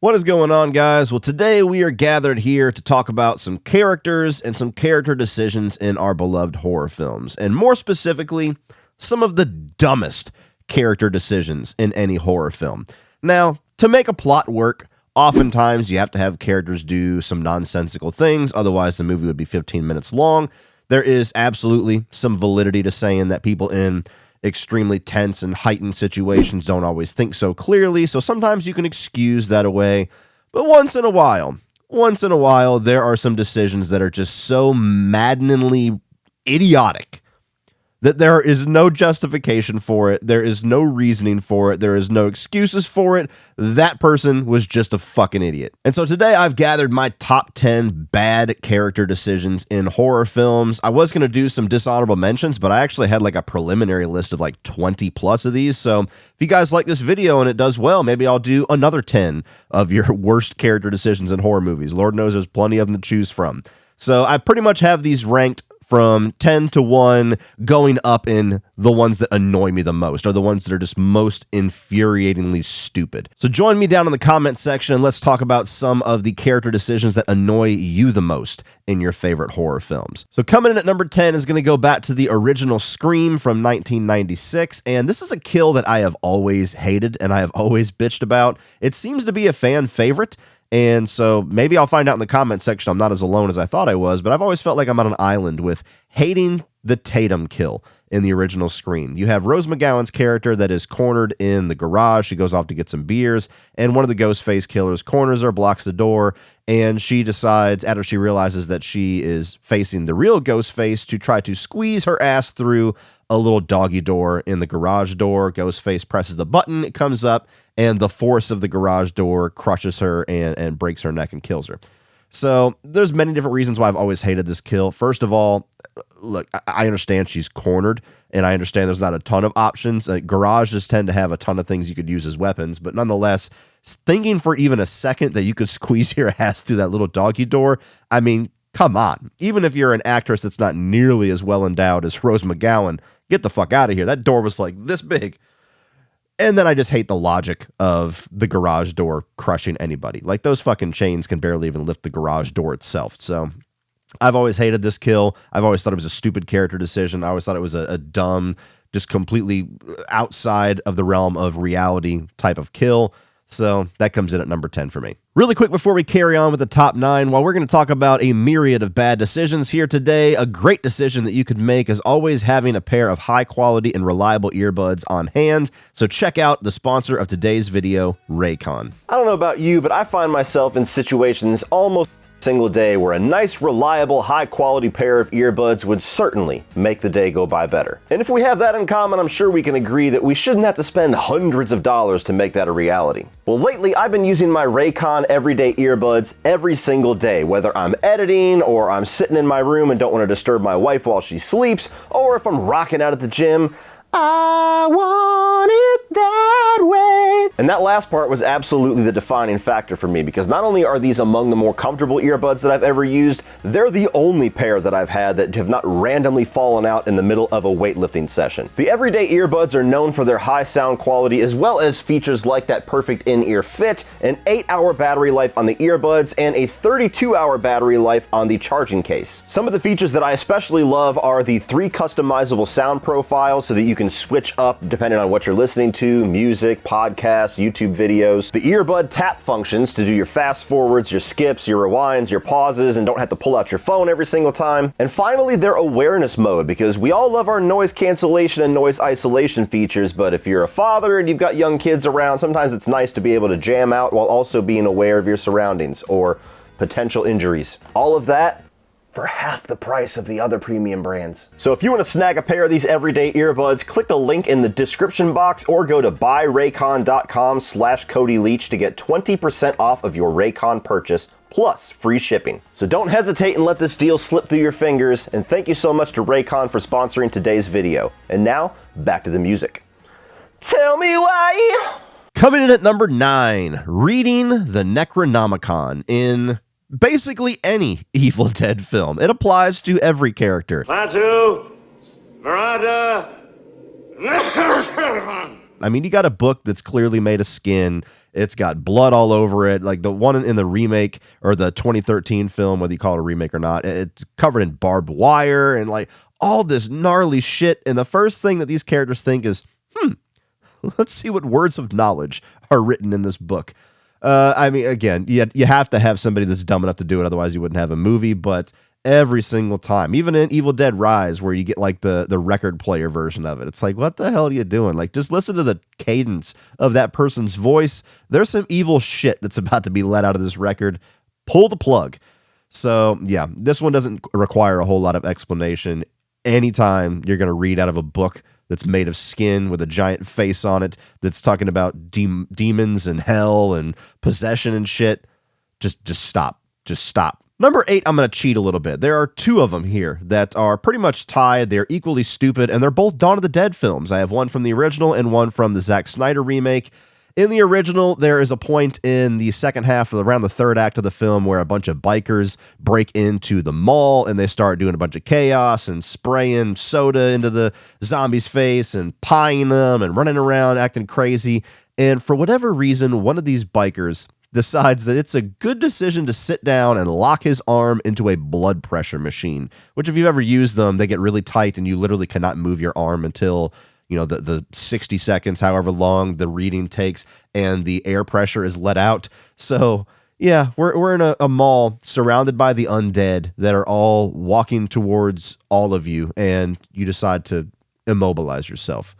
What is going on, guys? Well, today we are gathered here to talk about some characters and some character decisions in our beloved horror films, and more specifically, some of the dumbest character decisions in any horror film. Now, to make a plot work, oftentimes you have to have characters do some nonsensical things, otherwise the movie would be 15 minutes long. There is absolutely some validity to saying that people in extremely tense and heightened situations don't always think so clearly, so sometimes you can excuse that away. But once in a while, there are some decisions that are just so maddeningly idiotic that there is no justification for it, there is no reasoning for it, there is no excuses for it. That person was just a fucking idiot. And so today I've gathered my top 10 bad character decisions in horror films. I was going to do some dishonorable mentions, but I actually had like a preliminary list of like 20 plus of these. So if you guys like this video and it does well, maybe I'll do another 10 of your worst character decisions in horror movies. Lord knows there's plenty of them to choose from. So I pretty much have these ranked from 10 to 1, going up in the ones that annoy me the most, or the ones that are just most infuriatingly stupid. So join me down in the comment section and let's talk about some of the character decisions that annoy you the most in your favorite horror films. So coming in at number 10 is going to go back to the original Scream from 1996, and this is a kill that I have always hated and I have always bitched about. It seems to be a fan favorite, and so maybe I'll find out in the comment section I'm not as alone as I thought I was, but I've always felt like I'm on an island with hating the Tatum kill in the original Scream. You have Rose McGowan's character that is cornered in the garage. She goes off to get some beers, and one of the Ghostface killers corners her, blocks the door, and she decides, after she realizes that she is facing the real Ghostface, to try to squeeze her ass through a little doggy door in the garage door. Ghostface presses the button, it comes up, and the force of the garage door crushes her and breaks her neck and kills her. So there's many different reasons why I've always hated this kill. First of all, look, I understand she's cornered, and I understand there's not a ton of options. Garages tend to have a ton of things you could use as weapons, but nonetheless, thinking for even a second that you could squeeze your ass through that little doggy door, I mean, come on. Even if you're an actress that's not nearly as well endowed as Rose McGowan, get the fuck out of here. That door was like this big. And then I just hate the logic of the garage door crushing anybody. Like, those fucking chains can barely even lift the garage door itself. So I've always hated this kill. I've always thought it was a stupid character decision. I always thought it was a dumb, just completely outside of the realm of reality type of kill. So that comes in at number 10 for me. Really quick before we carry on with the top 9, while we're going to talk about a myriad of bad decisions here today, a great decision that you could make is always having a pair of high quality and reliable earbuds on hand. So check out the sponsor of today's video, Rincon. I don't know about you, but I find myself in situations almost single day where a nice, reliable, high-quality pair of earbuds would certainly make the day go by better. And if we have that in common, I'm sure we can agree that we shouldn't have to spend hundreds of dollars to make that a reality. Well, lately, I've been using my Rincon everyday earbuds every single day, whether I'm editing, or I'm sitting in my room and don't want to disturb my wife while she sleeps, or if I'm rocking out at the gym. I want it that way. And that last part was absolutely the defining factor for me, because not only are these among the more comfortable earbuds that I've ever used, they're the only pair that I've had that have not randomly fallen out in the middle of a weightlifting session. The everyday earbuds are known for their high sound quality, as well as features like that perfect in-ear fit, an 8-hour battery life on the earbuds, and a 32-hour battery life on the charging case. Some of the features that I especially love are the 3 customizable sound profiles so that you can switch up depending on what you're listening to, music, podcasts, YouTube videos, the earbud tap functions to do your fast forwards, your skips, your rewinds, your pauses, and don't have to pull out your phone every single time. And finally, their awareness mode, because we all love our noise cancellation and noise isolation features, but if you're a father and you've got young kids around, sometimes it's nice to be able to jam out while also being aware of your surroundings or potential injuries. All of that for half the price of the other premium brands. So if you want to snag a pair of these everyday earbuds, click the link in the description box or go to buyraycon.com/Cody Leach to get 20% off of your Rincon purchase plus free shipping. So don't hesitate and let this deal slip through your fingers, and thank you so much to Rincon for sponsoring today's video. And now, back to the music. Tell me why. Coming in at number 9, reading the Necronomicon in basically any Evil Dead film. It applies to every character. Klaatu, Veranda. I mean, you got a book that's clearly made of skin, It's got blood all over it. Like the one in the remake or the 2013 film, whether you call it a remake or not, it's covered in barbed wire and like all this gnarly shit. And the first thing that these characters think is, let's see what words of knowledge are written in this book. I mean, again, you have to have somebody that's dumb enough to do it. Otherwise, you wouldn't have a movie. But every single time, even in Evil Dead Rise, where you get like the record player version of it, it's like, what the hell are you doing? Like, just listen to the cadence of that person's voice. There's some evil shit that's about to be let out of this record. Pull the plug. So, yeah, this one doesn't require a whole lot of explanation. Anytime you're going to read out of a book that's made of skin with a giant face on it, that's talking about demons and hell and possession and shit, just stop. Just stop. Number 8, I'm going to cheat a little bit. There are 2 of them here that are pretty much tied. They're equally stupid, and they're both Dawn of the Dead films. I have one from the original and one from the Zack Snyder remake. In the original, there is a point in the second half, around the third act of the film, where a bunch of bikers break into the mall and they start doing a bunch of chaos and spraying soda into the zombies' face and pieing them and running around acting crazy. And for whatever reason, one of these bikers decides that it's a good decision to sit down and lock his arm into a blood pressure machine, which if you've ever used them, they get really tight and you literally cannot move your arm until the 60 seconds, however long the reading takes, and the air pressure is let out. So, yeah, we're in a mall surrounded by the undead that are all walking towards all of you, and you decide to immobilize yourself.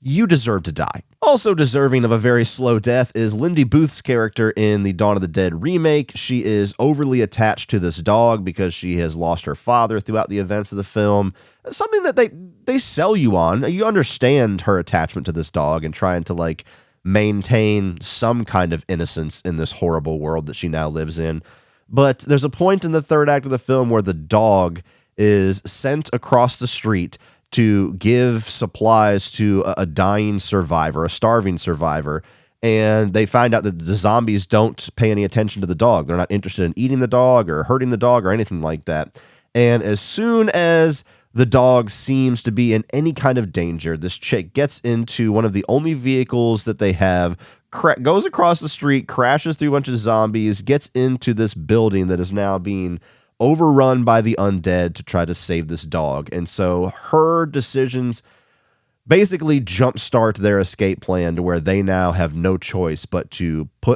You deserve to die. Also deserving of a very slow death is Lindy Booth's character in the Dawn of the Dead remake. She is overly attached to this dog because she has lost her father throughout the events of the film. Something that they sell you on. You understand her attachment to this dog and trying to like maintain some kind of innocence in this horrible world that she now lives in. But there's a point in the third act of the film where the dog is sent across the street to give supplies to a dying survivor, a starving survivor, and they find out that the zombies don't pay any attention to the dog. They're not interested in eating the dog or hurting the dog or anything like that. And as soon as the dog seems to be in any kind of danger, this chick gets into one of the only vehicles that they have, goes across the street, crashes through a bunch of zombies, gets into this building that is now being overrun by the undead to try to save this dog. And so her decisions basically jumpstart their escape plan to where they now have no choice but to pull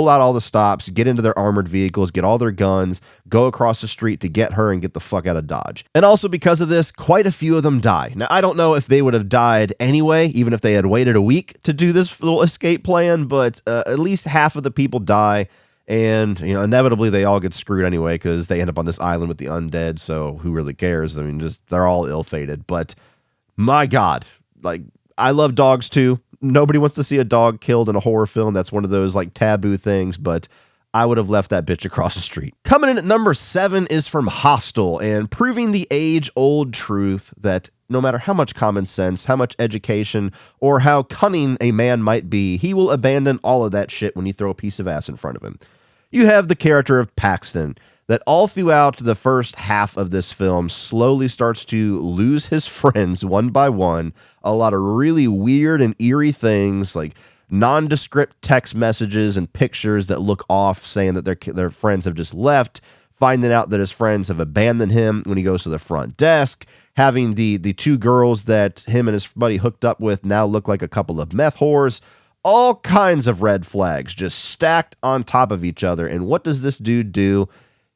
out all the stops, get into their armored vehicles, get all their guns, go across the street to get her and get the fuck out of Dodge. And also because of this, quite a few of them die. Now, I don't know if they would have died anyway, even if they had waited a week to do this little escape plan, but at least half of the people die. And, inevitably they all get screwed anyway because they end up on this island with the undead. So who really cares? I mean, they're all ill-fated. But my God, like, I love dogs too. Nobody wants to see a dog killed in a horror film. That's one of those like taboo things, but I would have left that bitch across the street. Coming in at number 7 is from Hostel, and proving the age-old truth that no matter how much common sense, how much education, or how cunning a man might be, he will abandon all of that shit when you throw a piece of ass in front of him. You have the character of Paxton that all throughout the first half of this film slowly starts to lose his friends one by one. A lot of really weird and eerie things like nondescript text messages and pictures that look off saying that their friends have just left, finding out that his friends have abandoned him when he goes to the front desk, having the 2 girls that him and his buddy hooked up with now look like a couple of meth whores. All kinds of red flags just stacked on top of each other. And what does this dude do?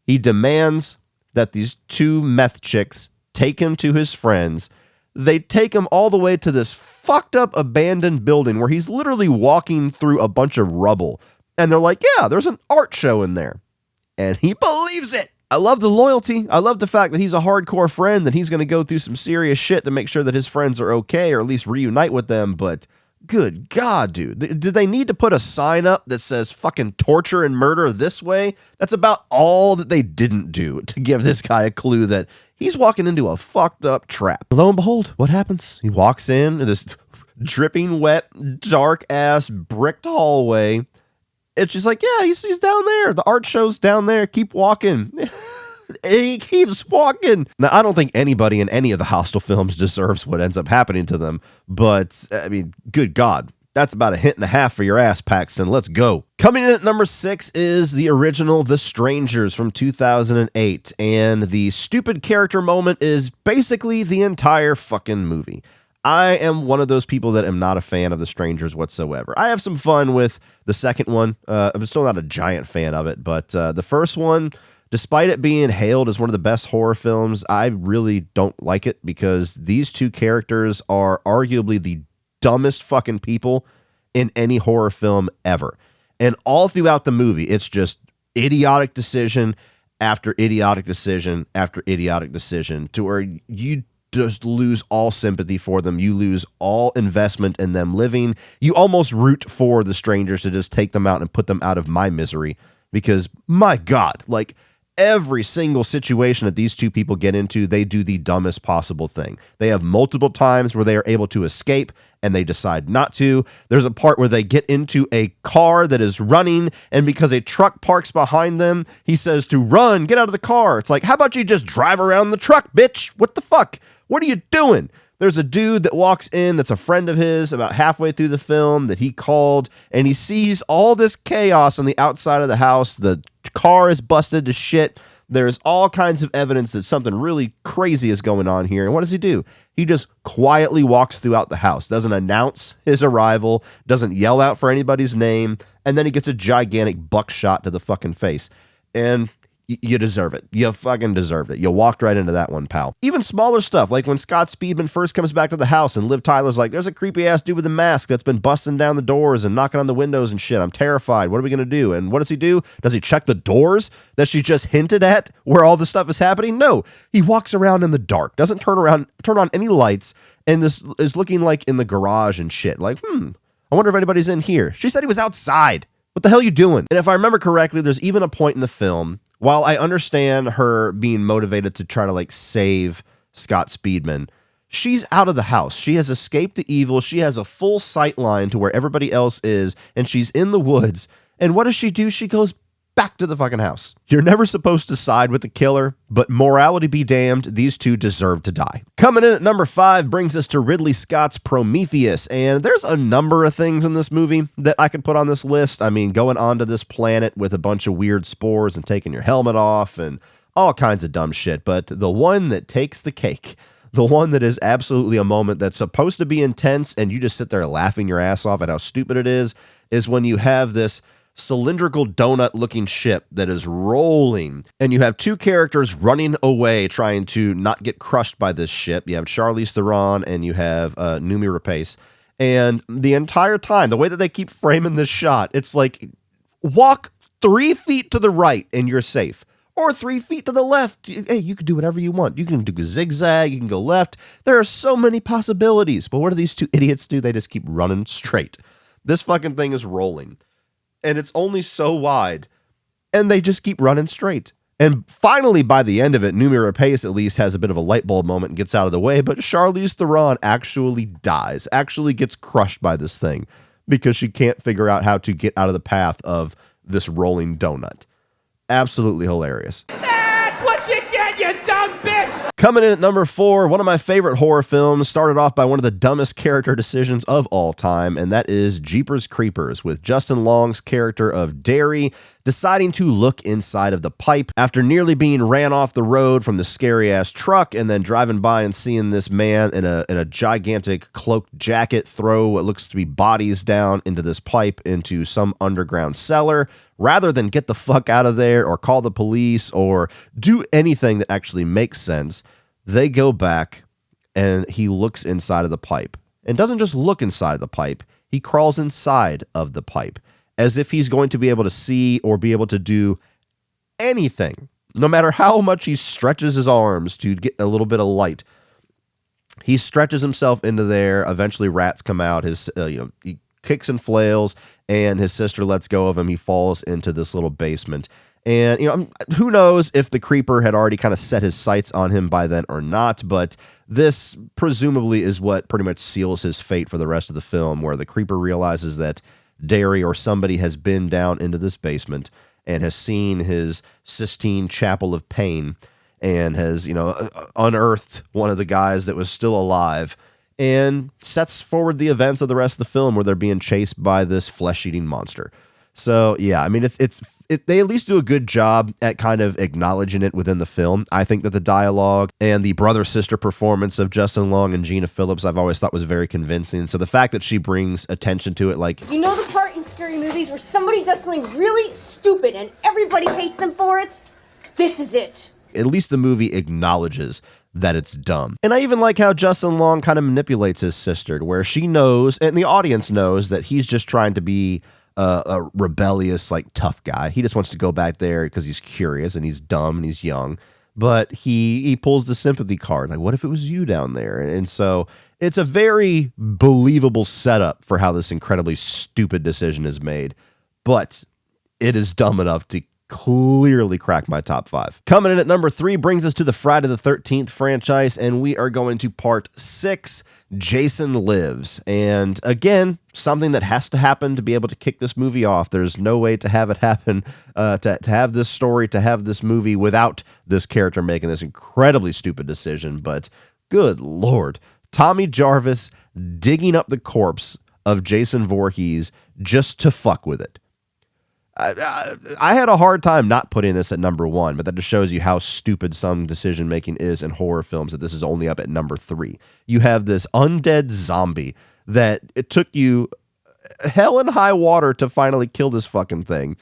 He demands that these 2 meth chicks take him to his friends. They take him all the way to this fucked up abandoned building where he's literally walking through a bunch of rubble. And they're like, yeah, there's an art show in there. And he believes it. I love the loyalty. I love the fact that he's a hardcore friend, that he's going to go through some serious shit to make sure that his friends are okay or at least reunite with them. But good God, dude. Did they need to put a sign up that says fucking torture and murder this way? That's about all that they didn't do to give this guy a clue that he's walking into a fucked up trap. Lo and behold, what happens? He walks in this dripping wet, dark ass bricked hallway. It's just like, yeah, he's down there. The art show's down there. Keep walking. And he keeps walking. Now, I don't think anybody in any of the Hostel films deserves what ends up happening to them. But, I mean, good God. That's about a hint and a half for your ass, Paxton. Let's go. Coming in at number 6 is the original The Strangers from 2008. And the stupid character moment is basically the entire fucking movie. I am one of those people that am not a fan of The Strangers whatsoever. I have some fun with the second one. I'm still not a giant fan of it, but the first one, despite it being hailed as one of the best horror films, I really don't like it because these two characters are arguably the dumbest fucking people in any horror film ever. And all throughout the movie, it's just idiotic decision after idiotic decision after idiotic decision to where you just lose all sympathy for them. You lose all investment in them living. You almost root for the strangers to just take them out and put them out of my misery because, my God, like, every single situation that these two people get into, they do the dumbest possible thing. They have multiple times where they are able to escape and they decide not to. There's a part where they get into a car that is running, and because a truck parks behind them, he says to run, get out of the car. It's like, how about you just drive around the truck, bitch? What the fuck? What are you doing? There's a dude that walks in that's a friend of his about halfway through the film that he called, and he sees all this chaos on the outside of the house. The car is busted to shit. There's all kinds of evidence that something really crazy is going on here. And what does he do? He just quietly walks throughout the house, doesn't announce his arrival, doesn't yell out for anybody's name, and then he gets a gigantic buckshot to the fucking face. And you deserve it. You fucking deserved it. You walked right into that one, pal. Even smaller stuff, like when Scott Speedman first comes back to the house and Liv Tyler's like, there's a creepy ass dude with a mask that's been busting down the doors and knocking on the windows and shit. I'm terrified. What are we going to do? And what does he do? Does he check the doors that she just hinted at where all this stuff is happening? No. He walks around in the dark, doesn't turn on any lights, and this is looking like in the garage and shit. Like, I wonder if anybody's in here. She said he was outside. What the hell are you doing? And if I remember correctly, there's even a point in the film, while I understand her being motivated to try to like save Scott Speedman, she's out of the house. She has escaped the evil. She has a full sight line to where everybody else is, and she's in the woods. And what does she do? She goes back to the fucking house. You're never supposed to side with the killer, but morality be damned, these two deserve to die. Coming in at number 5 brings us to Ridley Scott's Prometheus, and there's a number of things in this movie that I could put on this list. I mean, going onto this planet with a bunch of weird spores and taking your helmet off and all kinds of dumb shit, but the one that takes the cake, the one that is absolutely a moment that's supposed to be intense and you just sit there laughing your ass off at how stupid it is when you have this cylindrical donut looking ship that is rolling and you have two characters running away trying to not get crushed by this ship. You have Charlize Theron and you have Noomi Rapace, and the entire time the way that they keep framing this shot, it's like walk 3 feet to the right and you're safe, or 3 feet to the left. Hey, you can do whatever you want. You can do a zigzag, you can go left. There are so many possibilities, but what do these two idiots do? They just keep running straight. This fucking thing is rolling and it's only so wide, and they just keep running straight. And finally, by the end of it, Noomi Rapace at least has a bit of a light bulb moment and gets out of the way, but Charlize Theron actually dies, actually gets crushed by this thing because she can't figure out how to get out of the path of this rolling donut. Absolutely hilarious. That's what you get, you dumb bitch! Coming in at number 4, one of my favorite horror films, started off by one of the dumbest character decisions of all time, and that is Jeepers Creepers, with Justin Long's character of Derry deciding to look inside of the pipe after nearly being ran off the road from the scary-ass truck and then driving by and seeing this man in a gigantic cloaked jacket throw what looks to be bodies down into this pipe into some underground cellar. Rather than get the fuck out of there or call the police or do anything that actually makes sense, they go back and he looks inside of the pipe. And doesn't just look inside the pipe, he crawls inside of the pipe as if he's going to be able to see or be able to do anything, no matter how much he stretches his arms to get a little bit of light. He stretches himself into there. Eventually rats come out. He kicks and flails, and his sister lets go of him. He falls into this little basement. And, who knows if the creeper had already kind of set his sights on him by then or not, but this presumably is what pretty much seals his fate for the rest of the film, where the creeper realizes that Derry or somebody has been down into this basement and has seen his Sistine Chapel of Pain and has, unearthed one of the guys that was still alive. and sets forward the events of the rest of the film where they're being chased by this flesh-eating monster. So yeah, I mean, they at least do a good job at kind of acknowledging it within the film. I think that the dialogue and the brother-sister performance of Justin Long and Gina Phillips, I've always thought was very convincing. So the fact that she brings attention to it, like, you know the part in scary movies where somebody does something really stupid and everybody hates them for it? This is it. At least the movie acknowledges that it's dumb. And I even like how Justin Long kind of manipulates his sister, where she knows, and the audience knows, that he's just trying to be a rebellious, like, tough guy. He just wants to go back there because he's curious and he's dumb and he's young. But he pulls the sympathy card. Like, what if it was you down there? And so it's a very believable setup for how this incredibly stupid decision is made. But it is dumb enough to clearly crack my top 5. Coming in at number 3 brings us to the Friday the 13th franchise, and we are going to part 6, Jason Lives. And again, something that has to happen to be able to kick this movie off. There's no way to have it happen, to have this story, to have this movie without this character making this incredibly stupid decision. But good Lord, Tommy Jarvis digging up the corpse of Jason Voorhees just to fuck with it. I had a hard time not putting this at number 1, but that just shows you how stupid some decision making is in horror films, that this is only up at number 3. You have this undead zombie that it took you hell and high water to finally kill this fucking thing.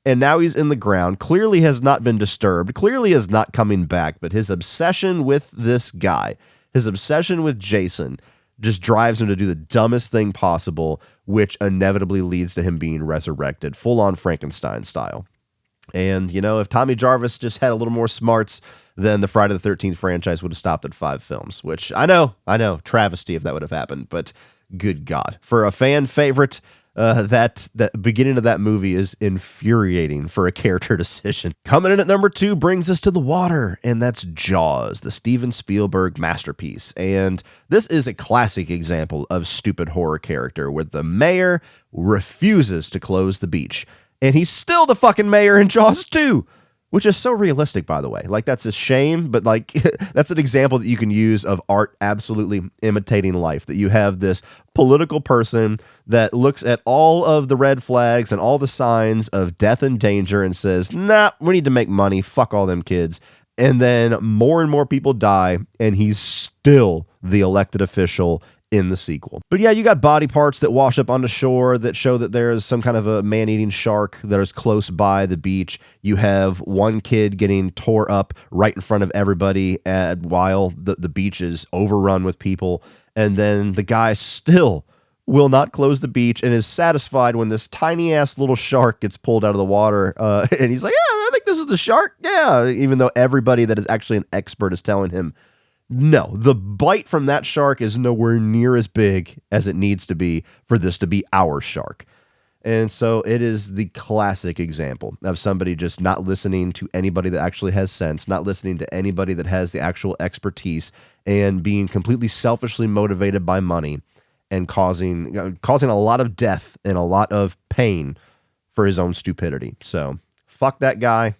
And now he's in the ground, clearly has not been disturbed, clearly is not coming back, but his obsession with this guy, his obsession with Jason, just drives him to do the dumbest thing possible, which inevitably leads to him being resurrected, full-on Frankenstein style. And, you know, if Tommy Jarvis just had a little more smarts, then the Friday the 13th franchise would have stopped at 5 films, which I know, travesty if that would have happened, but good God. For a fan favorite, that beginning of that movie is infuriating for a character decision. Coming in at number 2 brings us to the water, and that's Jaws, the Steven Spielberg masterpiece. And this is a classic example of stupid horror character, where the mayor refuses to close the beach, and he's still the fucking mayor in Jaws 2. Which is so realistic, by the way. Like, that's a shame, but like that's an example that you can use of art absolutely imitating life. That you have this political person that looks at all of the red flags and all the signs of death and danger and says, nah, we need to make money. Fuck all them kids. And then more and more people die, and he's still the elected official in the sequel. But yeah, you got body parts that wash up onto shore that show that there is some kind of a man-eating shark that is close by the beach. You have one kid getting tore up right in front of everybody while the beach is overrun with people. And then the guy still will not close the beach and is satisfied when this tiny-ass little shark gets pulled out of the water. And he's like, yeah, I think this is the shark. Yeah, even though everybody that is actually an expert is telling him, no, the bite from that shark is nowhere near as big as it needs to be for this to be our shark. And so it is the classic example of somebody just not listening to anybody that actually has sense, not listening to anybody that has the actual expertise, and being completely selfishly motivated by money and causing a lot of death and a lot of pain for his own stupidity. So fuck that guy.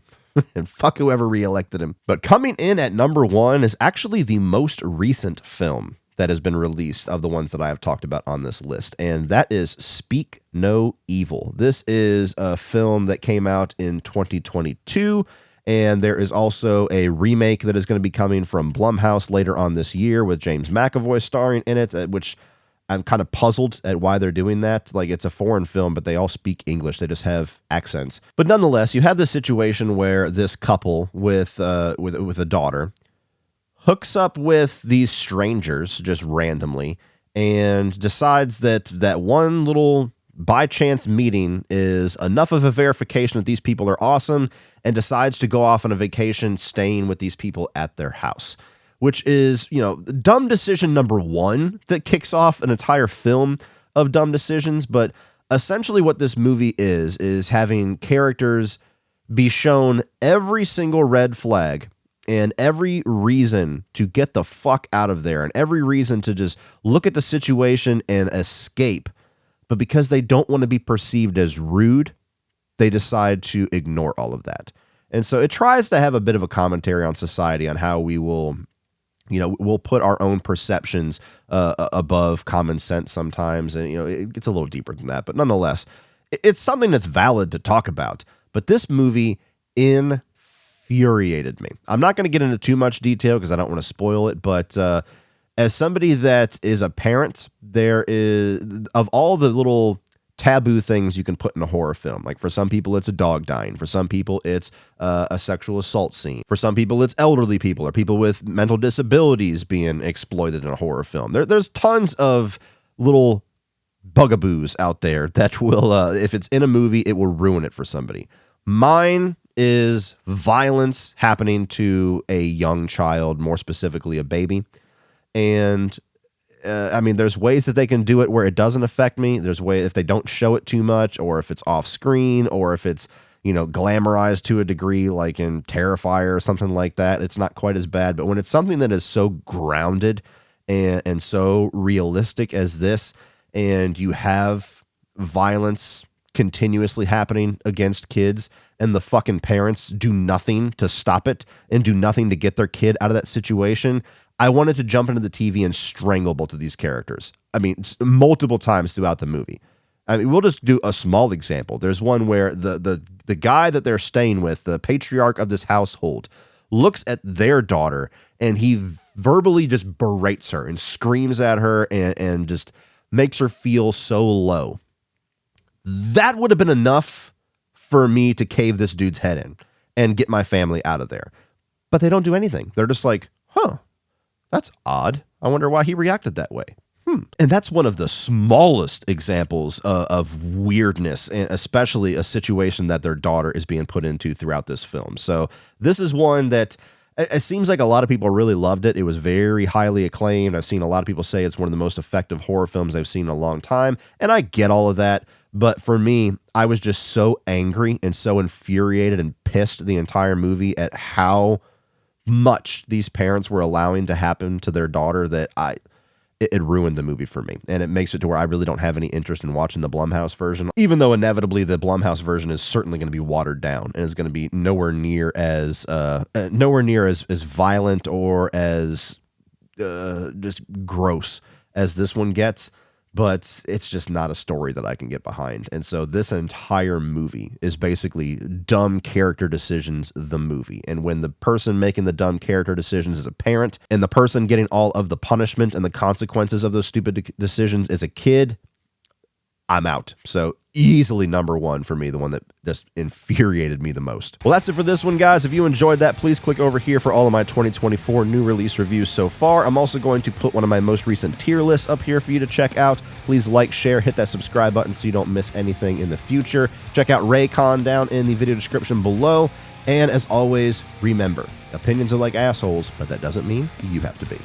And fuck whoever reelected him. But coming in at number 1 is actually the most recent film that has been released of the ones that I have talked about on this list, and that is Speak No Evil. This is a film that came out in 2022, and there is also a remake that is going to be coming from Blumhouse later on this year with James McAvoy starring in it, which I'm kind of puzzled at why they're doing that. Like, it's a foreign film, but they all speak English. They just have accents. But nonetheless, you have this situation where this couple with a daughter hooks up with these strangers just randomly and decides that one little by chance meeting is enough of a verification that these people are awesome, and decides to go off on a vacation staying with these people at their house. Which is, dumb decision number 1 that kicks off an entire film of dumb decisions. But essentially what this movie is having characters be shown every single red flag and every reason to get the fuck out of there and every reason to just look at the situation and escape. But because they don't want to be perceived as rude, they decide to ignore all of that. And so it tries to have a bit of a commentary on society, on how we will we'll put our own perceptions above common sense sometimes. And, it gets a little deeper than that. But nonetheless, it's something that's valid to talk about. But this movie infuriated me. I'm not going to get into too much detail because I don't want to spoil it. But as somebody that is a parent, there is, of all the little taboo things you can put in a horror film. Like for some people, it's a dog dying. For some people, it's a sexual assault scene. For some people, it's elderly people or people with mental disabilities being exploited in a horror film. There's tons of little bugaboos out there that will, if it's in a movie, it will ruin it for somebody. Mine is violence happening to a young child, more specifically a baby. And there's ways that they can do it where it doesn't affect me. There's ways if they don't show it too much, or if it's off screen, or if it's, glamorized to a degree, like in Terrifier or something like that, it's not quite as bad. But when it's something that is so grounded and so realistic as this, and you have violence continuously happening against kids, and the fucking parents do nothing to stop it and do nothing to get their kid out of that situation, I wanted to jump into the TV and strangle both of these characters. Multiple times throughout the movie. We'll just do a small example. There's one where the guy that they're staying with, the patriarch of this household, looks at their daughter and he verbally just berates her and screams at her and just makes her feel so low. That would have been enough for me to cave this dude's head in and get my family out of there. But they don't do anything. They're just like, that's odd. I wonder why he reacted that way. And that's one of the smallest examples of weirdness, and especially a situation that their daughter is being put into throughout this film. So this is one that it seems like a lot of people really loved it. It was very highly acclaimed. I've seen a lot of people say it's one of the most effective horror films I've seen in a long time. And I get all of that. But for me, I was just so angry and so infuriated and pissed the entire movie at how much these parents were allowing to happen to their daughter that it ruined the movie for me. And it makes it to where I really don't have any interest in watching the Blumhouse version, even though inevitably the Blumhouse version is certainly going to be watered down and is going to be nowhere near as violent or as just gross as this one gets. But it's just not a story that I can get behind. And so this entire movie is basically dumb character decisions, the movie. And when the person making the dumb character decisions is a parent, and the person getting all of the punishment and the consequences of those stupid decisions is a kid, I'm out. So easily number one for me, the one that just infuriated me the most. Well, that's it for this one, guys. If you enjoyed that, please click over here for all of my 2024 new release reviews so far. I'm also going to put one of my most recent tier lists up here for you to check out. Please like, share, hit that subscribe button so you don't miss anything in the future. Check out Rincon down in the video description below. And as always, remember, opinions are like assholes, but that doesn't mean you have to be.